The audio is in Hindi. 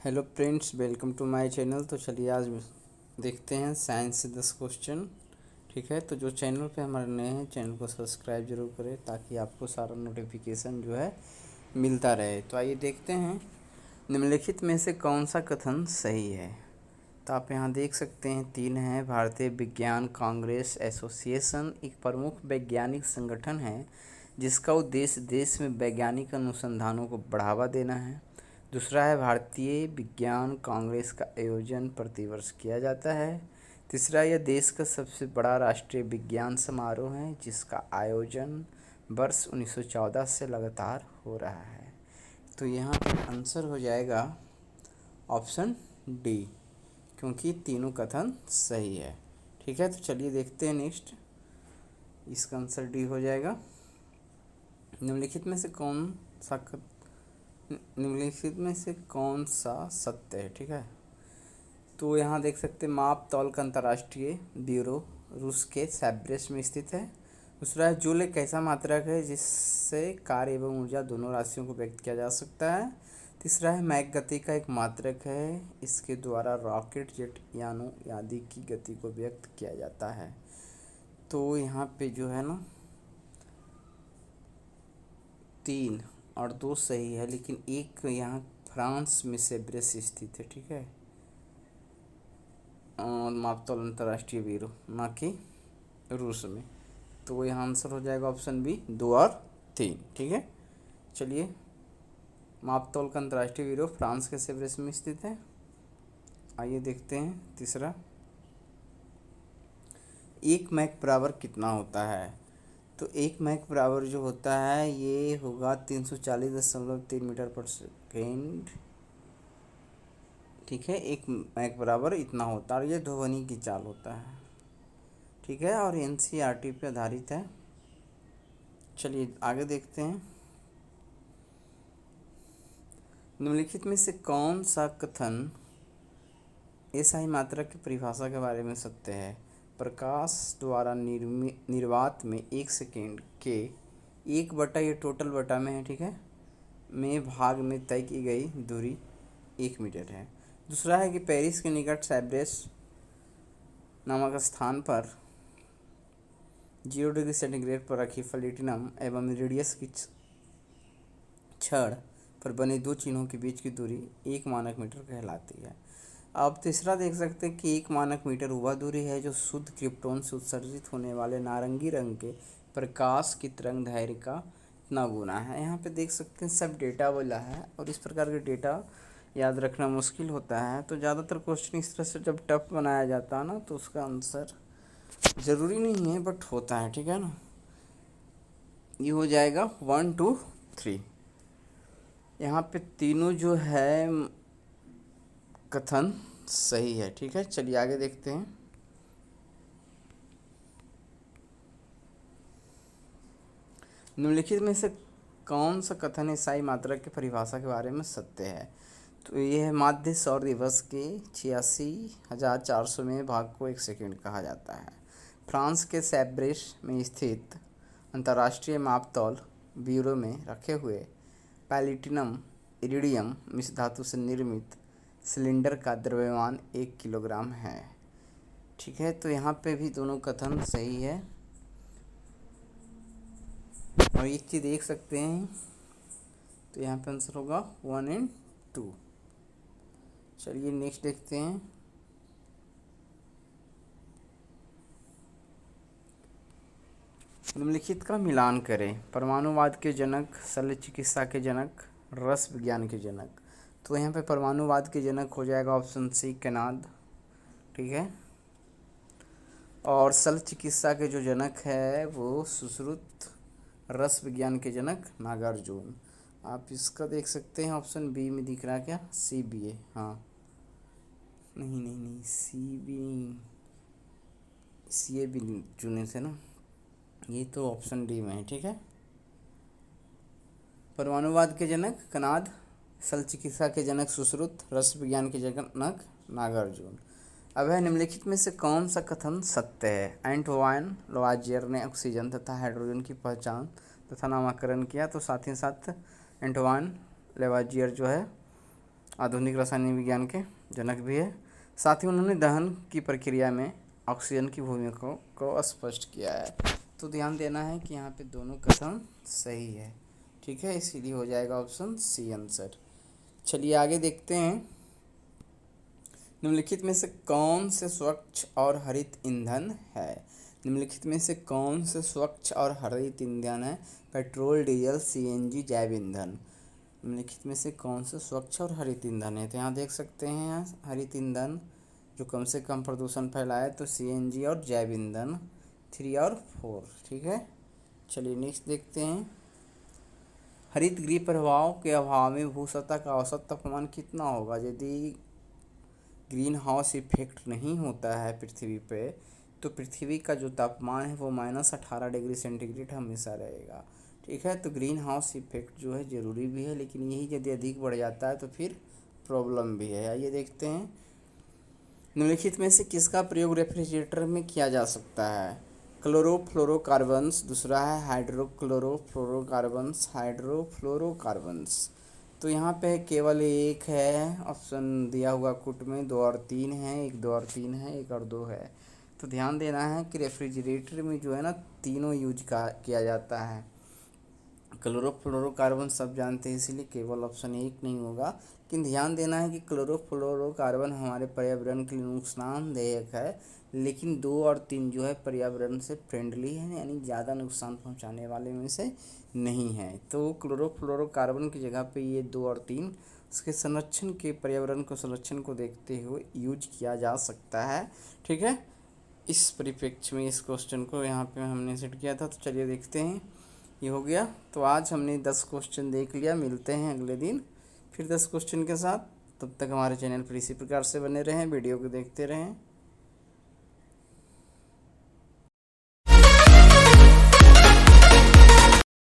Hello friends, welcome to my channel. तो चलिए आज देखते हैं साइंस से 10 क्वेश्चन। ठीक है, तो जो चैनल पे हमारे नए हैं चैनल को सब्सक्राइब जरूर करें ताकि आपको सारा नोटिफिकेशन जो है मिलता रहे। तो आइए देखते हैं, निम्नलिखित में से कौन सा कथन सही है। तो आप यहाँ देख सकते हैं 3 है। भारतीय विज्ञान कांग्रेस एसोसिएशन एक प्रमुख वैज्ञानिक संगठन है जिसका उद्देश्य देश में वैज्ञानिक अनुसंधानों को बढ़ावा देना है। दूसरा है, भारतीय विज्ञान कांग्रेस का आयोजन प्रतिवर्ष किया जाता है। तीसरा, यह देश का सबसे बड़ा राष्ट्रीय विज्ञान समारोह है जिसका आयोजन वर्ष 1914 से लगातार हो रहा है। तो यहाँ पे आंसर हो जाएगा ऑप्शन डी, क्योंकि तीनों कथन सही है। ठीक है, तो चलिए देखते हैं नेक्स्ट। इसका आंसर डी हो जाएगा। निम्नलिखित में से कौन सा सत्य है। ठीक है, तो यहाँ देख सकते हैं माप तौल का अंतर्राष्ट्रीय ब्यूरो रूस के सैब्रेस में स्थित है। दूसरा है, जूल एक ऐसा मात्रक है जिससे कार्य एवं ऊर्जा दोनों राशियों को व्यक्त किया जा सकता है। तीसरा है, मैक गति का एक मात्रक है, इसके द्वारा रॉकेट जेट यानों आदि की गति को व्यक्त किया जाता है। तो यहाँ पे जो है ना 3 और 2 सही है, लेकिन एक यहाँ फ्रांस में सेब्रेस स्थित है। ठीक है, और मापतौल अंतर्राष्ट्रीय ब्यूरो, ना कि रूस में। तो यहाँ आंसर हो जाएगा ऑप्शन बी, 2 और 3। ठीक है, चलिए मापतौल का अंतर्राष्ट्रीय ब्यूरो फ्रांस के सेब्रेस में स्थित है। आइए देखते हैं तीसरा, 1 मैक बराबर कितना होता है। तो 1 मैक बराबर जो होता है ये होगा 340.3 मीटर पर सेकेंड। ठीक है, 1 मैक बराबर इतना होता है और ये ध्वनि की चाल होता है। ठीक है, और एनसीईआरटी पे आधारित है। चलिए आगे देखते हैं, निम्नलिखित में से कौन सा कथन एसआई मात्रा की परिभाषा के बारे में सत्य है। प्रकाश द्वारा निर्वात में 1 सेकेंड के 1 बटा, ये टोटल बटा में है, ठीक है, में भाग में तय की गई दूरी 1 मीटर है। दूसरा है कि पेरिस के निकट सैब्रेस नामक स्थान पर 0 डिग्री सेंटीग्रेड पर रखी प्लेटिनम एवं रेडियस की छड़ पर बने 2 चिन्हों के बीच की दूरी 1 मानक मीटर कहलाती है। अब तीसरा देख सकते हैं कि 1 मानक मीटर वह दूरी है जो शुद्ध क्रिप्टॉन से उत्सर्जित होने वाले नारंगी रंग के प्रकाश की तरंग दैर्घ्य का इतना गुना है। यहाँ पे देख सकते हैं सब डेटा वाला है और इस प्रकार के डेटा याद रखना मुश्किल होता है। तो ज़्यादातर क्वेश्चन इस तरह से जब टफ बनाया जाता है ना तो उसका आंसर ज़रूरी नहीं है बट होता है। ठीक है ना, ये हो जाएगा 1 2 3। यहाँ पे तीनों जो है कथन सही है। ठीक है, चलिए आगे देखते हैं, निम्नलिखित में से कौन सा कथन एसआई मात्रक की परिभाषा के बारे में सत्य है। तो ये है, माध्य सौर दिवस के 86,400वें भाग को 1 सेकेंड कहा जाता है। फ्रांस के सैब्रेस में स्थित अंतर्राष्ट्रीय मापतौल ब्यूरो में रखे हुए प्लैटिनम इरिडियम मिश्र धातु से निर्मित सिलेंडर का द्रव्यमान 1 किलोग्राम है। ठीक है, तो यहाँ पे भी दोनों कथन सही है और एक चीज़ देख सकते हैं, तो यहाँ पे आंसर होगा 1 और 2। चलिए नेक्स्ट देखते हैं, निम्नलिखित का मिलान करें। परमाणुवाद के जनक, शल्य चिकित्सा के जनक, रस विज्ञान के जनक। तो यहाँ पे परमाणुवाद के जनक हो जाएगा ऑप्शन सी, कनाद। ठीक है, और शल्य चिकित्सा के जो जनक है वो सुश्रुत। रस विज्ञान के जनक नागार्जुन। आप इसका देख सकते हैं ऑप्शन बी में दिख रहा है क्या, सी बी ए। हाँ, नहीं सी बी, सी ए भी चुने थे ना, ये तो ऑप्शन डी में है। ठीक है, परमाणुवाद के जनक कनाद, शल्य चिकित्सा के जनक सुश्रुत, रस विज्ञान के जनक नागार्जुन। अब है, निम्नलिखित में से कौन सा कथन सत्य है। एंटोइन लवाजियर ने ऑक्सीजन तथा हाइड्रोजन की पहचान तथा नामकरण किया। तो साथ ही साथ एंटोइन लवाजियर जो है आधुनिक रासायनिक विज्ञान के जनक भी है। साथ ही उन्होंने दहन की प्रक्रिया में ऑक्सीजन की भूमिका को स्पष्ट किया है। तो ध्यान देना है कि यहाँ पे दोनों कथन सही है, ठीक है, इसीलिए हो जाएगा ऑप्शन सी आंसर। चलिए आगे देखते हैं। निम्नलिखित में से कौन से स्वच्छ और हरित ईंधन है? निम्नलिखित में से कौन से स्वच्छ और हरित ईंधन है? पेट्रोल, डीजल, सीएनजी, जैव ईंधन। निम्नलिखित में से कौन से स्वच्छ और हरित ईंधन है? तो यहाँ देख सकते हैं हरित ईंधन जो कम से कम प्रदूषण फैलाए तो सीएनजी और जैव ईंधन 3 और 4, ठीक है। चलिए नेक्स्ट देखते हैं। हरित गृह प्रभाव के अभाव में भू सतह का औसत तापमान कितना होगा? यदि ग्रीन हाउस इफेक्ट नहीं होता है पृथ्वी पे, तो पृथ्वी का जो तापमान है वो -18 डिग्री सेंटीग्रेड हमेशा रहेगा, ठीक है। तो ग्रीन हाउस इफेक्ट जो है ज़रूरी भी है, लेकिन यही यदि अधिक बढ़ जाता है तो फिर प्रॉब्लम भी है। आइए देखते हैं। निम्नलिखित में से किसका प्रयोग रेफ्रिजरेटर में किया जा सकता है? क्लोरोफ्लोरोकार्बन्स, दूसरा है हाइड्रोफ्लोरोकार्बन्स। तो यहाँ पे केवल एक है ऑप्शन दिया हुआ कुट में, 2 और 3 है, 1, 2 और 3 है, 1 और 2 है। तो ध्यान देना है कि रेफ्रिजरेटर में जो है ना तीनों यूज किया जाता है। क्लोरोफ्लोरोकार्बन सब जानते हैं, इसीलिए केवल ऑप्शन 1 नहीं होगा। लेकिन ध्यान देना है कि क्लोरोफ्लोरोकार्बन हमारे पर्यावरण के लिए नुकसानदायक है, लेकिन 2 और 3 जो है पर्यावरण से फ्रेंडली है, यानी ज़्यादा नुकसान पहुंचाने वाले में से नहीं है। तो क्लोरोफ्लोरोकार्बन की जगह पे ये 2 और 3 उसके संरक्षण के पर्यावरण को संरक्षण को देखते हुए यूज किया जा सकता है, ठीक है। इस परिप्रेक्ष्य में इस क्वेश्चन को यहाँ पे हमने सेट किया था। तो चलिए देखते हैं, ये हो गया। तो आज हमने 10 क्वेश्चन देख लिया। मिलते हैं अगले दिन फिर 10 क्वेश्चन के साथ। तब तक हमारे चैनल पर इसी प्रकार से बने रहें, वीडियो को देखते रहें।